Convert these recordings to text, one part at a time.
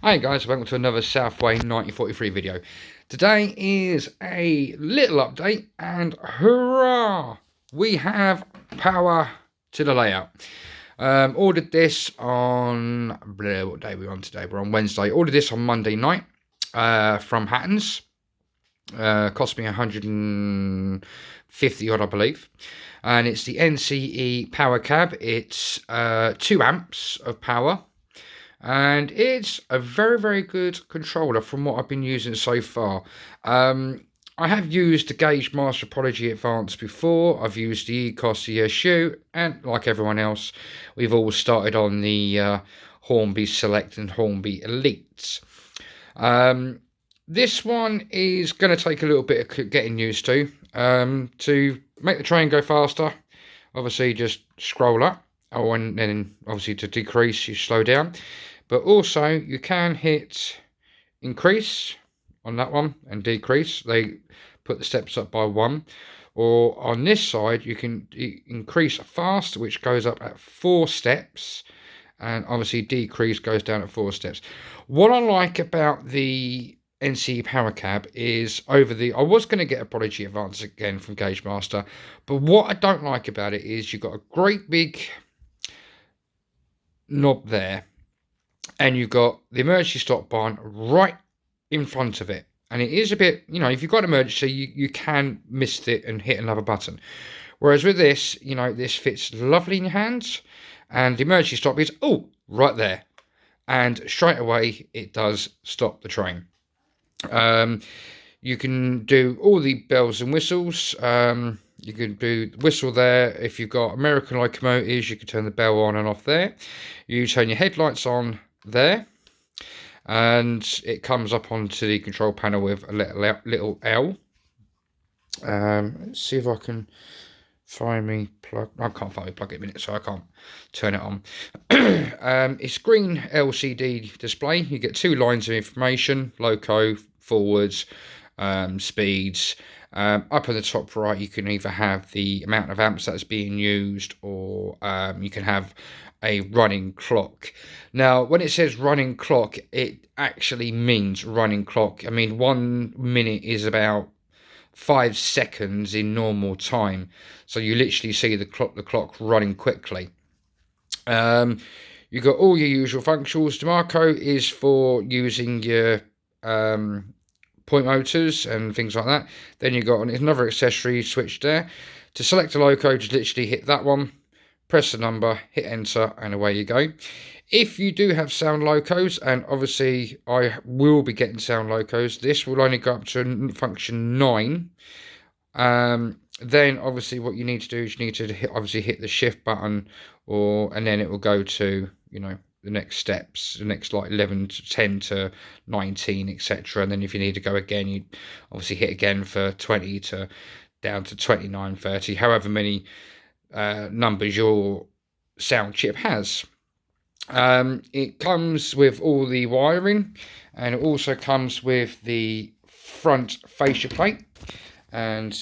Hi guys, welcome to another Southway 1943 video. Today is a little update and hurrah! We have power to the layout. Ordered this on, what day are we on today? We're on Wednesday. Ordered this on Monday night from Hatton's. Cost me 150 odd, I believe. And it's the NCE power cab. It's 2 amps of power. And it's a very good controller from what I've been using so far. I have used the Gauge Master Prodigy Advanced before. I've used the ECOS ESU, and like everyone else, we've all started on the Hornby Select and Hornby Elites. This one is going to take a little bit of getting used to. To make the train go faster, obviously just scroll up, and then obviously to decrease, you slow down. But also you can hit increase on that one and decrease. They put the steps up by 1. Or on this side you can increase fast, which goes up at 4 steps, and obviously decrease goes down at 4 steps. What I like about the NCE Power Cab is I was going to get a Prodigy Advance again from Gauge Master, but what I don't like about it is you've got a great big knob there, and you've got the emergency stop button right in front of it. And it is a bit, if you've got an emergency, you can miss it and hit another button. Whereas with this, this fits lovely in your hands. And the emergency stop is, right there. And straight away, it does stop the train. You can do all the bells and whistles. You can do the whistle there. If you've got American locomotives, you can turn the bell on and off there. You turn your headlights on there, and it comes up onto the control panel with a little L. Let's see if I can find me plug. I can't find me plug it in a minute, so I can't turn it on. It's green LCD display. You get 2 lines of information: loco, forwards, speeds. Up at the top right, you can either have the amount of amps that's being used, or you can have a running clock. Now, when it says running clock, it actually means running clock. I mean, 1 minute is about 5 seconds in normal time, so you literally see the clock running quickly. You've got all your usual functions. DeMarco is for using your point motors and things like that. Then you've got another accessory switch there. To select a loco, just literally hit that one, press the number, hit enter, and away you go. If you do have sound locos, and obviously I will be getting sound locos, this will only go up to function 9. Then obviously what you need to do is you need to hit the shift button, and then it will go to the next steps, the next like 11 to 10 to 19, etc. And then if you need to go again, you obviously hit again for 20 to down to 29, 30, however many numbers your sound chip has. It comes with all the wiring, and it also comes with the front fascia plate. And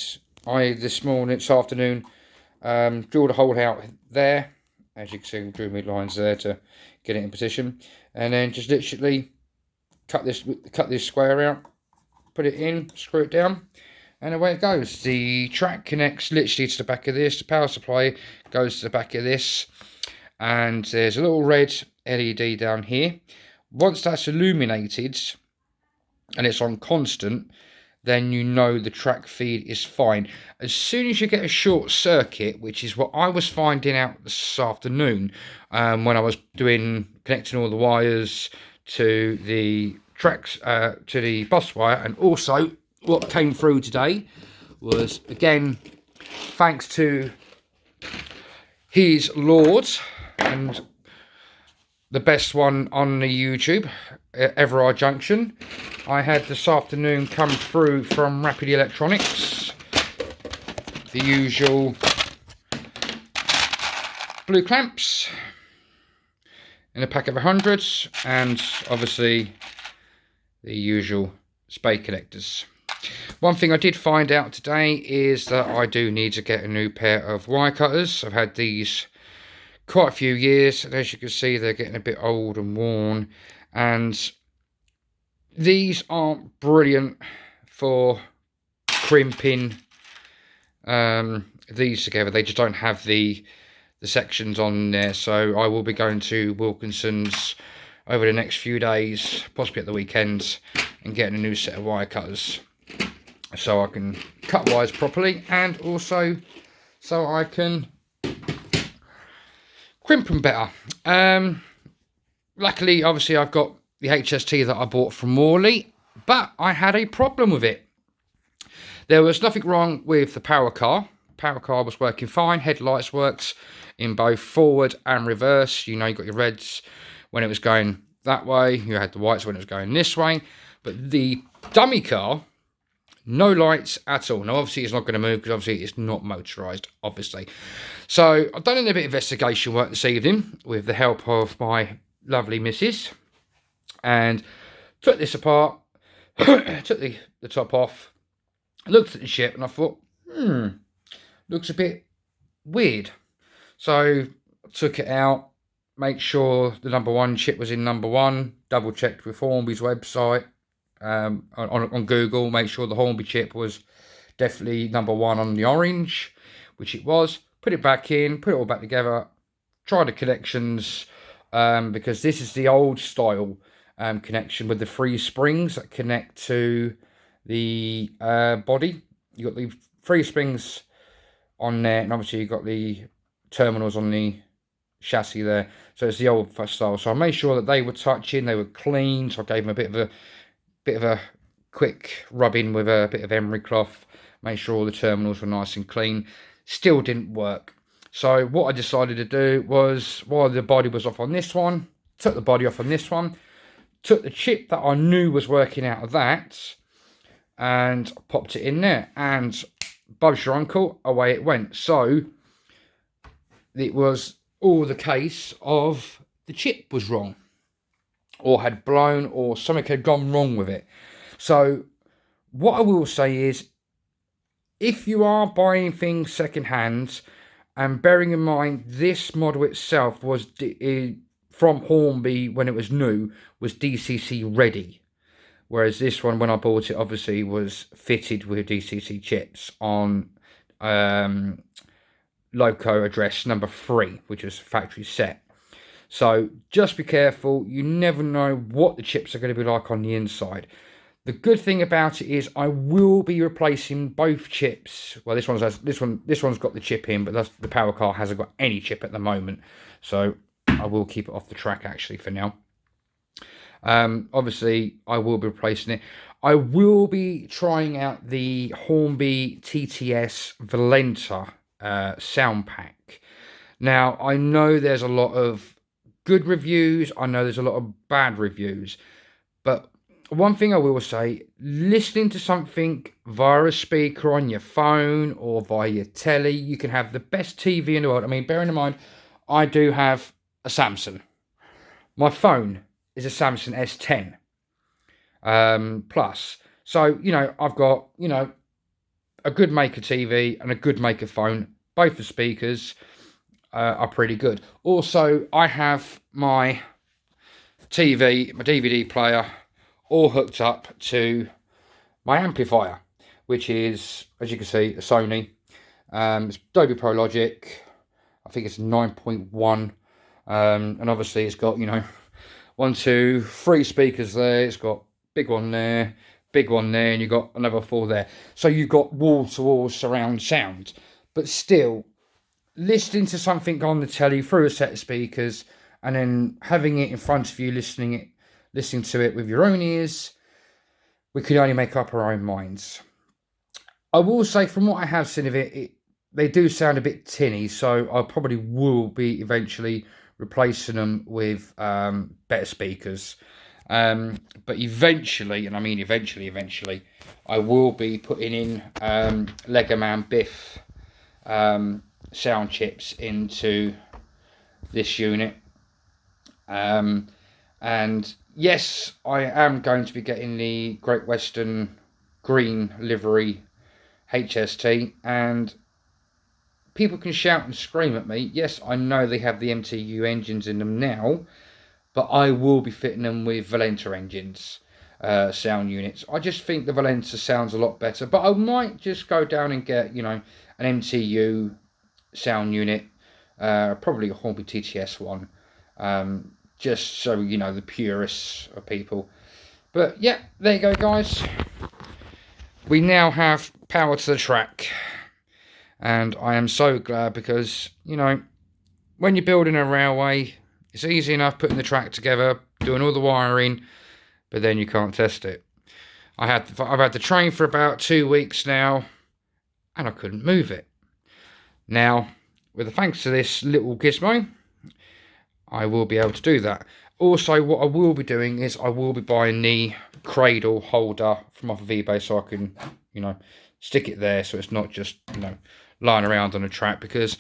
I this afternoon drilled a hole out there, as you can see, drew me lines there to get it in position, and then just literally cut this square out, put it in, screw it down, and away it goes. The track connects literally to the back of this. The power supply goes to the back of this, and there's a little red LED down here. Once that's illuminated and it's on constant, then the track feed is fine. As soon as you get a short circuit, which is what I was finding out this afternoon, when I was connecting all the wires to the tracks, to the bus wire, and also what came through today was, again, thanks to his Lord and the best one on the YouTube, Everard Junction, I had this afternoon come through from Rapid Electronics the usual blue clamps in a pack of 100s, and obviously the usual spade connectors. One thing I did find out today is that I do need to get a new pair of wire cutters. I've had these quite a few years, and as you can see, they're getting a bit old and worn, and These aren't brilliant for crimping these together. They just don't have the sections on there. So I will be going to Wilkinson's over the next few days, possibly at the weekends, and getting a new set of wire cutters so I can cut wires properly, and also so I can crimp them better. Luckily, obviously, I've got the HST that I bought from Morley, but I had a problem with it. There was nothing wrong with the power car. Power car was working fine. Headlights works in both forward and reverse. You know, you got your reds when it was going that way. You had the whites when it was going this way. But the dummy car, no lights at all. Now, obviously, it's not going to move because obviously it's not motorised, obviously. So I've done a little bit of investigation work this evening with the help of my lovely missus, and took this apart, took the top off, looked at the chip, and I thought, looks a bit weird. So I took it out, make sure the number 1 chip was in number 1, double checked with Hornby's website, on Google, make sure the Hornby chip was definitely number 1 on the orange, which it was. Put it back in, put it all back together, try the connections, because this is the old style connection with the 3 springs that connect to the body. You got the 3 springs on there, and obviously you've got the terminals on the chassis there. So it's the old style. So I made sure that they were touching, they were clean. So I gave them a bit of a quick rub in with a bit of emery cloth, made sure all the terminals were nice and clean. Still didn't work. So what I decided to do was, while the body was off on this one, took the body off on this one, took the chip that I knew was working out of that, and popped it in there, and Bob's your uncle, away it went. So it was all the case of the chip was wrong, or had blown, or something had gone wrong with it. So what I will say is, if you are buying things second hand, and bearing in mind this model itself was from Hornby when it was new, was DCC ready, whereas this one, when I bought it, obviously was fitted with DCC chips on loco address number 3, which was factory set. So just be careful. You never know what the chips are going to be like on the inside. The good thing about it is I will be replacing both chips. Well, this one's got the chip in, but the power car hasn't got any chip at the moment. So I will keep it off the track actually for now. Obviously, I will be replacing it. I will be trying out the Hornby TTS Valenta sound pack. Now, I know there's a lot of good reviews. I know there's a lot of bad reviews. But one thing I will say, listening to something via a speaker on your phone or via your telly, you can have the best TV in the world. I mean, bearing in mind, I do have a Samsung. My phone is a Samsung S10 Plus. So, you know, I've got, you know, a good maker TV and a good maker phone. Both the speakers are pretty good. Also, I have my TV, my DVD player, all hooked up to my amplifier, which is, as you can see, a Sony. It's Dolby Pro Logic. I think it's 9.1. And obviously it's got, you know, 1, 2, 3 speakers there. It's got big one there, and you've got another 4 there. So you've got wall-to-wall surround sound. But still, listening to something on the telly through a set of speakers, and then having it in front of you, listening to it with your own ears, we can only make up our own minds. I will say, from what I have seen of it, they do sound a bit tinny, so I probably will be eventually replacing them with better speakers. But eventually, and I mean eventually, I will be putting in Legoman Biff sound chips into this unit. And yes, I am going to be getting the Great Western green livery HST, and people can shout and scream at me. Yes, I know they have the MTU engines in them now, but I will be fitting them with Valenta engines. sound units. I just think the Valenza sounds a lot better, but I might just go down and get, you know, an MTU sound unit, probably a Hornby TTS one, just so, you know, the purists of people. But yeah, there you go, guys. We now have power to the track, and I am so glad, because, you know, when you're building a railway, it's easy enough putting the track together, doing all the wiring, but then you can't test it. I've had the train for about 2 weeks now, and I couldn't move it. Now, with thanks to this little gizmo, I will be able to do that. Also, what I will be doing is I will be buying the cradle holder from off of eBay, so I can, you know, stick it there, so it's not just, you know, lying around on a track, because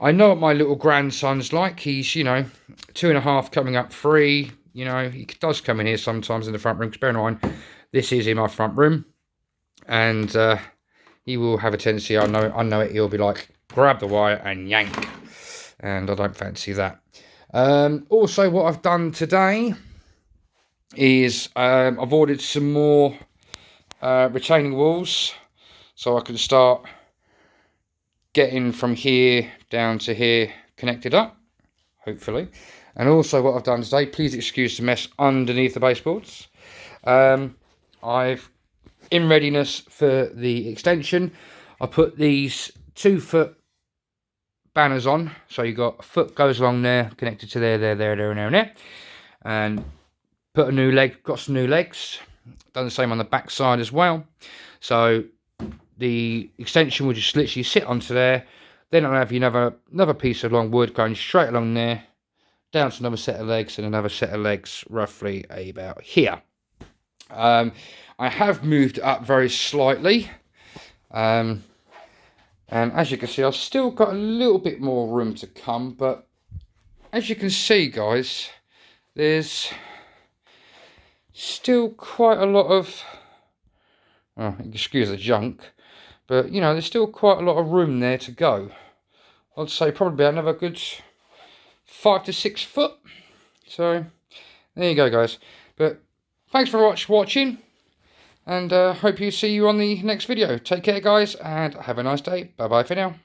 I know what my little grandson's like. He's, you know, 2.5 coming up 3. You know, he does come in here sometimes in the front room, because bear in mind, this is in my front room, and he will have a tendency, I know it, he'll be like, grab the wire and yank, and I don't fancy that. Also, what I've done today is I've ordered some more retaining walls, so I can start getting from here down to here connected up, hopefully. And also what I've done today, please excuse the mess underneath the baseboards. I've, in readiness for the extension, I put these 2-foot banners on. So you got a foot goes along there, connected to there, and put a new leg, got some new legs. Done the same on the back side as well. So the extension will just literally sit onto there. Then I'll have another piece of long wood going straight along there, down to another set of legs, and another set of legs roughly about here. I have moved up very slightly, and as you can see, I've still got a little bit more room to come, but as you can see, guys, there's still quite a lot of, well, excuse the junk, but, you know, there's still quite a lot of room there to go. I'd say probably another good 5 to 6 foot. So there you go, guys. But thanks for watching, and hope you see you on the next video. Take care, guys, and have a nice day. Bye bye for now.